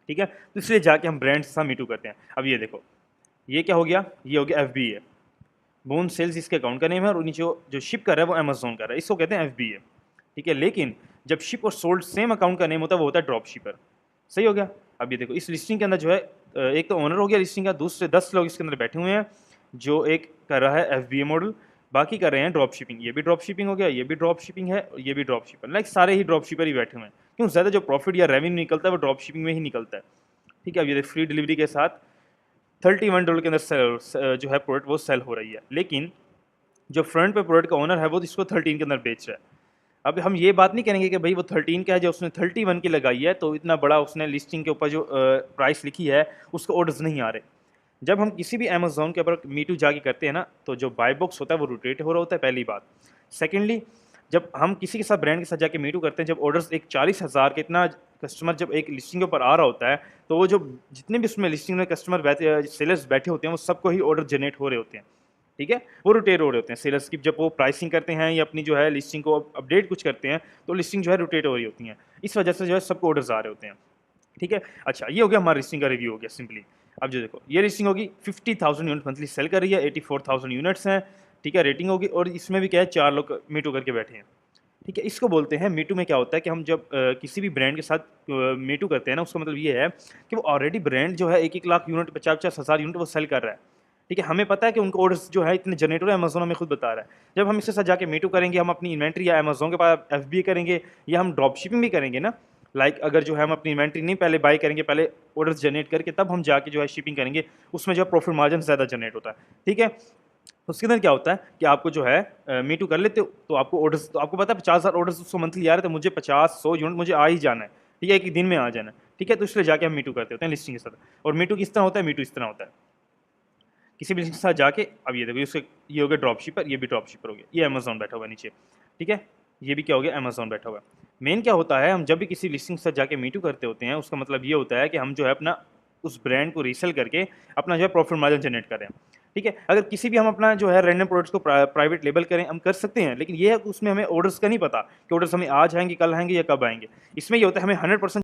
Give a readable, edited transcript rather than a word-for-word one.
ठीक है। तो इसलिए जाके हम ब्रांड के साथ मीटू करते हैं। अब ये देखो, ये क्या हो गया, ये हो गया FBA, बोन सेल्स इसके अकाउंट का नेम है, और नीचे जो शिप कर रहा है वो अमेजोन कर रहा है, इसको कहते हैं FBA। ठीक है, लेकिन जब शिप और सोल्ड सेम अकाउंट का नेम होता है वो होता है ड्रॉप शिपर। सही हो गया। अब ये देखो, इस लिस्टिंग के अंदर जो है एक तो ओनर हो गया लिस्टिंग का, दूसरे 10 लोग इसके अंदर बैठे हुए हैं, जो एक कर रहा है FBA मॉडल, बाकी कर रहे हैं ड्रॉप शिपिंग। ये भी ड्रॉप शिपिंग हो गया, ये भी ड्रॉप शिपिंग है, और ये भी ड्रॉप शिपर, लाइक सारे ही ड्रॉप शिपर ही बैठे हुए हैं। क्यों, ज़्यादा जो प्रॉफिट या रेवेन्यू निकलता है वो ड्रॉप शिपिंग में ही निकलता है। ठीक है। अब ये फ्री डिलीवरी के साथ $31 के अंदर जो है प्रोडक्ट वो सेल हो रही है, लेकिन जो फ्रंट पे प्रोडक्ट का ओनर है वो इसको 13 के अंदर बेच रहा है। अब हम ये बात नहीं करेंगे कि भाई वो 13 का है, जो उसने 31 की लगाई है, तो इतना बड़ा उसने लिस्टिंग के ऊपर जो प्राइस लिखी है उसको ऑर्डर्स नहीं आ रहे। जब हम किसी भी अमेजोन के ऊपर मीटू जाके करते हैं ना, तो जो बाय बॉक्स होता है वो रोटेट हो रहा होता है, पहली बात। सेकेंडली, जब हम किसी के साथ ब्रांड के साथ जाके मीटू करते हैं, जब ऑर्डर्स एक 40,000 के इतना कस्टमर जब एक लिस्टिंग के ऊपर आ रहा होता है, तो वो जो जितने भी उसमें लिस्टिंग में कस्टमर सेलर्स बैठे होते हैं वो सबको ही ऑर्डर जनरेट हो रहे होते हैं। ठीक है, वो रोटेट हो रहे होते हैं। सेलर्स की जब वो प्राइसिंग करते हैं या अपनी जो है लिस्टिंग को अपडेट कुछ करते हैं, तो लिस्टिंग जो है रोटेट हो रही होती हैं, इस वजह से जो है सबको ऑर्डर्स आ रहे होते हैं। ठीक है। अच्छा, ये हो गया हमारा लिस्टिंग का रिव्यू हो गया सिंपली। अब जो देखो, ये लिस्टिंग होगी 50,000 यूनिट मंथली सेल कर रही है, 84,000 यूनिट्स हैं। ठीक है, रेटिंग होगी, और इसमें भी क्या है, 4 लोग मीटू करके बैठे हैं। ठीक है, इसको बोलते हैं मीटू। में क्या होता है कि हम जब किसी भी ब्रांड के साथ मीटू करते हैं ना, उसका मतलब ये है कि वो ऑलरेडी ब्रांड जो है 1-1 लाख यूनिट, 50-50 हज़ार यूनिट वो सेल कर रहा है। ठीक है, हमें पता है कि उनको ऑर्डर्स जो है इतने जनरेट हो रहे हैं, अमेजोन हमें खुद बता रहा है। जब हम इसके साथ जाके मीटू करेंगे, हम अपनी इन्वेंट्री या अमेजोन के पास FBA करेंगे, या हम ड्रॉप शिपिंग भी करेंगे ना, लाइक अगर जो है हम अपनी इन्वेंट्री नहीं पहले बाई करेंगे, पहले ऑर्डर्स जनरेट करके तब हम जाके जो है शिपिंग करेंगे, उसमें जो है प्रॉफिट मार्जिन ज़्यादा जनरेट होता है। ठीक है, उसके अंदर क्या होता है कि आपको जो है मीटू कर लेते हो, तो आपको ऑर्डर्स, तो आपको पता है 50,000 ऑर्डर्स उसको मंथली आ रहे थे, मुझे 50-100 यूनिट मुझे आ ही जाना है। ठीक है, एक ही दिन में आ जाना है। ठीक है, तो इसलिए जाके हम मीटू करते होते हैं लिस्टिंग के साथ। और मीटू किस तरह होता है, मीटू इस तरह होता है, किसी भी लिस्टिंग के साथ जाके, अब ये देखो, उसके ये हो गया ड्रॉप शिपर, ये भी ड्रॉप शिपर हो गया, ये अमेजोन बैठा हुआ है नीचे। ठीक है, ये भी क्या हो गया, अमेजोन बैठा हुआ है। मेन क्या होता है, हम जब भी किसी लिस्टिंग के साथ जाके मीटू करते होते हैं, उसका मतलब ये होता है कि हम जो है अपना उस ब्रांड को रीसेल करके अपना जो है प्रॉफिट मार्जिन जनरेट करें। ठीक है, अगर किसी भी हम अपना जो है रैंडम प्रोडक्ट्स को प्राइवेट लेबल करें, हम कर सकते हैं, लेकिन ये है कि उसमें हमें ऑर्डर्स का नहीं पता कि ऑर्डर्स हमें आज आएंगे, कल आएंगे या कब आएंगे। इसमें ये होता है हमें 100%